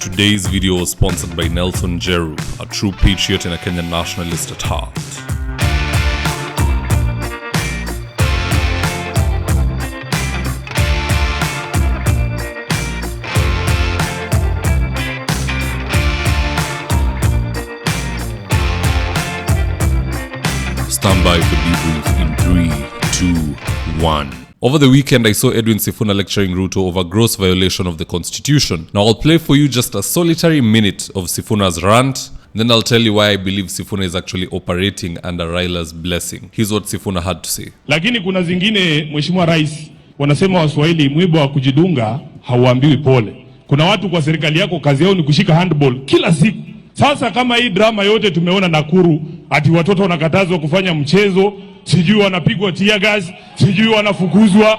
Today's video was sponsored by Nelson Jeru, a true patriot and a Kenyan nationalist at heart. Stand by for debrief in 3, 2, 1. Over the weekend, I saw Edwin Sifuna lecturing Ruto over gross violation of the constitution. Now I'll play for you just a solitary minute of Sifuna's rant, then I'll tell you why I believe Sifuna is actually operating under Raila's blessing. Here's what Sifuna had to say. Lakini kuna zingine, Mheshimiwa Rais, wanasema Waswahili, mwiba wa kujidunga hauambiwi pole. Kuna watu kwa serikali yako kazi yao ni kushika handball kila siku. Sasa kama hii drama yote tumeona Nakuru, ati watoto wanakatazwa kufanya mchezo, sijui wanapigwa tear gas, sijui wanafukuzwa.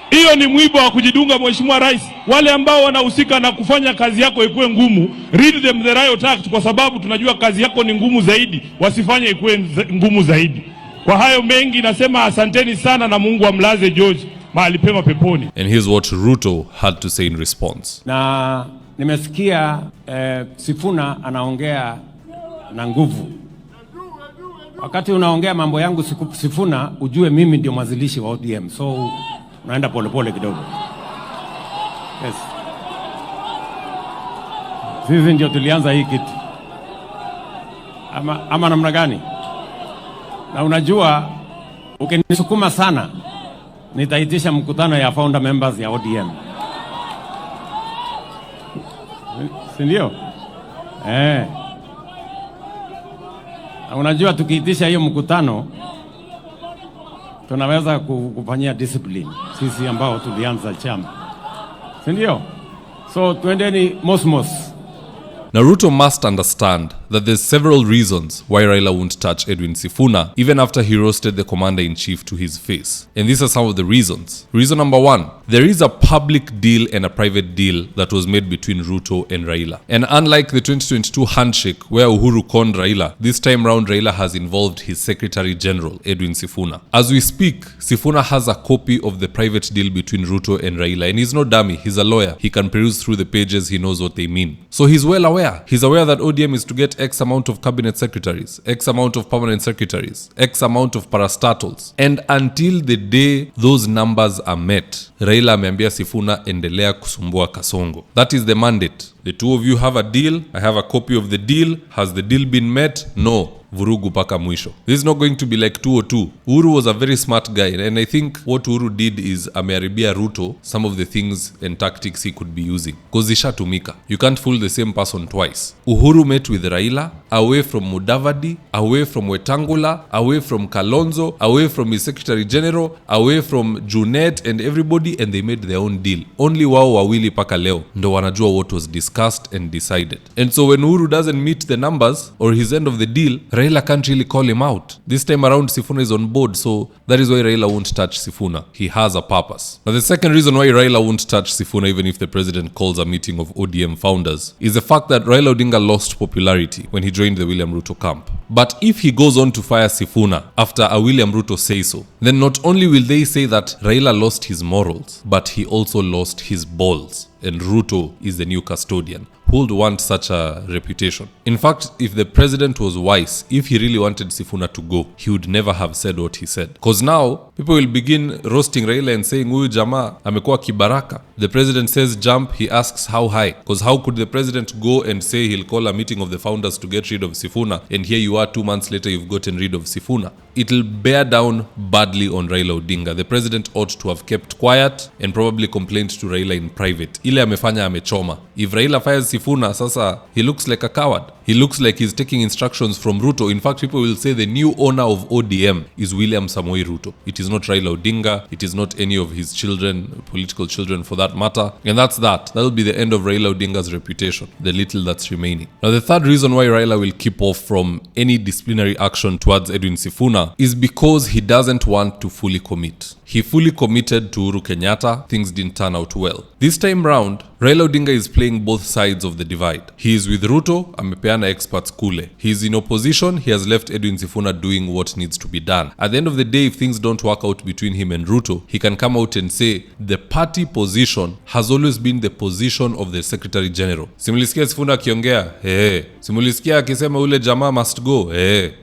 Hiyo ni mwiba wa kujidunga, Mheshimiwa Rais. Wale ambao wanahusika na kufanya kazi yako ikuwe ngumu, read them the riot act, kwa sababu tunajua kazi yako ni ngumu zaidi, wasifanye ikuwe ngumu zaidi. Kwa hayo mengi nasema asanteni sana na Mungu amlaze George mahali pema peponi. And here's what Ruto had to say in response. Na nimesikia Sifuna anaongea na nguvu. Wakati unaongea mambo yangu Sifuna, ujue mimi ndio mwanzilishi wa ODM. So unaenda polepole kidogo. Yes. Sisi ndio tulianza hii kitu. Ama namna gani? Na unajua ukinisukuma sana nitaitisha mkutano ya founder members ya ODM. Si ndio? Unajua tukiitisha hiyo mkutano tunaweza kufanyia discipline sisi ambao tulianza chama. Si ndio? So tuendeni mosmos. Now Ruto must understand that there's several reasons why Raila won't touch Edwin Sifuna even after he roasted the commander-in-chief to his face. And these are some of the reasons. Reason number one, there is a public deal and a private deal that was made between Ruto and Raila. And unlike the 2022 handshake where Uhuru conned Raila, this time round Raila has involved his Secretary General, Edwin Sifuna. As we speak, Sifuna has a copy of the private deal between Ruto and Raila. And he's no dummy, he's a lawyer. He can peruse through the pages, he knows what they mean. So he's well aware. He's aware that ODM is to get X amount of cabinet secretaries, X amount of permanent secretaries, X amount of parastatals. And until the day those numbers are met, Raila ameambia Sifuna endelea kusumbua Kasongo. That is the mandate. The two of you have a deal. I have a copy of the deal. Has the deal been met? No. Vurugu paka mwisho. This is not going to be like 202. Uhuru was a very smart guy, and I think what Uhuru did is ameharibia Ruto some of the things and tactics he could be using. Because ishatumika. You can't fool the same person twice. Uhuru met with Raila, away from Mudavadi, away from Wetangula, away from Kalonzo, away from his Secretary General, away from Junet and everybody, and they made their own deal. Only wao wawili paka leo ndo wanajua what was discussed and decided. And so when Uhuru doesn't meet the numbers or his end of the deal, Raila can't really call him out. This time around, Sifuna is on board, so that is why Raila won't touch Sifuna. He has a purpose. Now, the second reason why Raila won't touch Sifuna, even if the president calls a meeting of ODM founders, is the fact that Raila Odinga lost popularity when he joined the William Ruto camp. But if he goes on to fire Sifuna after a William Ruto say so, then not only will they say that Raila lost his morals, but he also lost his balls. And Ruto is the new custodian. Who would want such a reputation? In fact, if the president was wise, if he really wanted Sifuna to go, he would never have said what he said. Because now, people will begin roasting Raila and saying, huyu jamaa amekuwa kibaraka. The president says jump, he asks how high. Because how could the president go and say he'll call a meeting of the founders to get rid of Sifuna, and here you are 2 months later you've gotten rid of Sifuna? It'll bear down badly on Raila Odinga. The president ought to have kept quiet and probably complained to Raila in private. Ile amefanya amechoma. If Raila fires Sifuna, sasa he looks like a coward. He looks like he's taking instructions from Ruto. In fact, people will say the new owner of ODM is William Samoei Ruto. It is not Raila Odinga. It is not any of his children, political children for that matter. And that's that. That'll be the end of Raila Odinga's reputation, the little that's remaining. Now, the third reason why Raila will keep off from any disciplinary action towards Edwin Sifuna is because he doesn't want to fully commit. He fully committed to Uhuru Kenyatta. Things didn't turn out well. This time round, Raila Odinga is playing both sides of the divide. He is with Ruto, amepea amepeana experts kule. He's in opposition, he has left Edwin Sifuna doing what needs to be done. At the end of the day, if things don't work out between him and Ruto, he can come out and say the party position has always been the position of the Secretary General. Simulisikia Sifuna akiongea? Simulisikia akisema ule jamaa must go?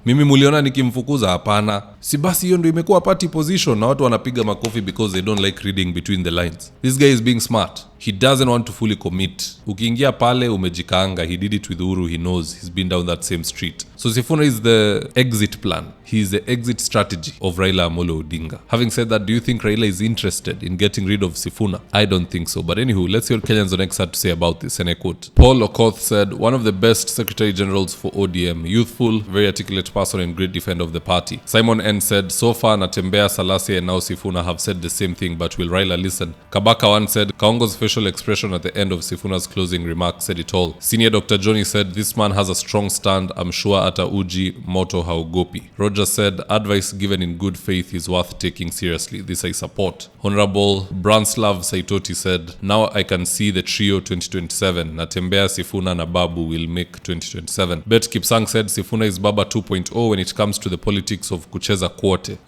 Mimi muliona nikimfukuza? Hapana. Si basi hiyo ndio imekuwa party position na watu wanapiga makofi because they don't like reading between the lines. This guy is being smart. He doesn't want to fully commit. Ukiingia pale umejikaanga. He did it with Uhuru. He knows he's been down that same street. So Sifuna is the exit plan. He is the exit strategy of Raila Amolo Odinga. Having said that, do you think Raila is interested in getting rid of Sifuna? I don't think so. But anywho, let's see what Kenyans on X had to say about this. And I quote, Paul Okoth said, one of the best Secretary Generals for ODM, youthful, very articulate person and great defender of the party. Simon N said, so far Natembea, Salasia and now Sifuna have said the same thing, but will Raila listen? Kabaka one said, Kaongo's facial expression at the end of Sifuna's closing remarks said it all. Senior Dr. Johnny said, this man has a strong stand. I'm sure ata uji moto haugopi. Roger said, advice given in good faith is worth taking seriously. This I support. Honorable Branslav Saitoti said, now I can see the trio 2027. Natembea, Sifuna na Babu will make 2027. Bet Kipsang said, Sifuna is Baba 2.0 when it comes to the politics of kucheza kwote.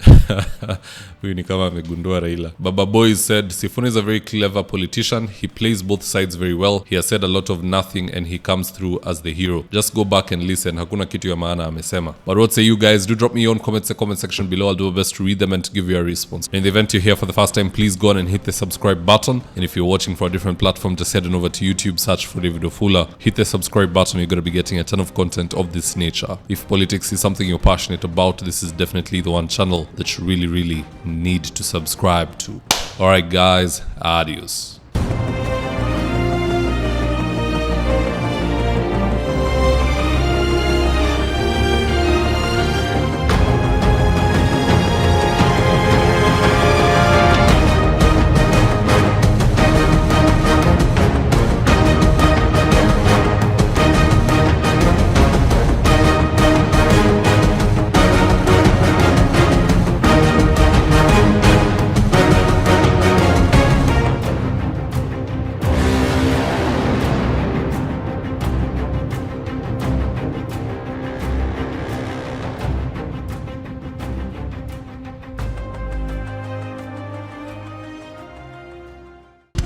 Huyu ni kama amegundua Raila. Baba Boys said, Sifuna is a very clever politician. He plays both sides very well. He has said a lot of nothing and he comes through as the hero. Just go back and listen. Hakuna kitu ya maana amesema. But what say you guys? Do drop me your own comments in the comment section below. I'll do my best to read them and to give you a response. In the event you're here for the first time, please go on and hit the subscribe button. And if you're watching for a different platform, just head on over to YouTube, search for David Wafula. Hit the subscribe button. You're going to be getting a ton of content of this nature. If politics is something you're passionate about, this is definitely the one channel that you really need to subscribe to. Alright guys, adios.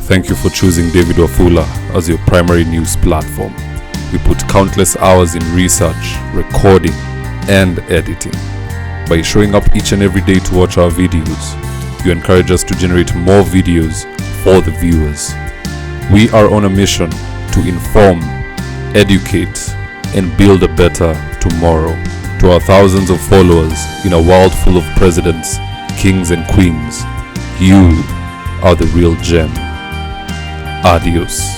Thank you for choosing David Wafula as your primary news platform. We put countless hours in research, recording, and editing. By showing up each and every day to watch our videos, you encourage us to generate more videos for the viewers. We are on a mission to inform, educate, and build a better tomorrow. To our thousands of followers in a world full of presidents, kings, and queens, you are the real gem. Adios.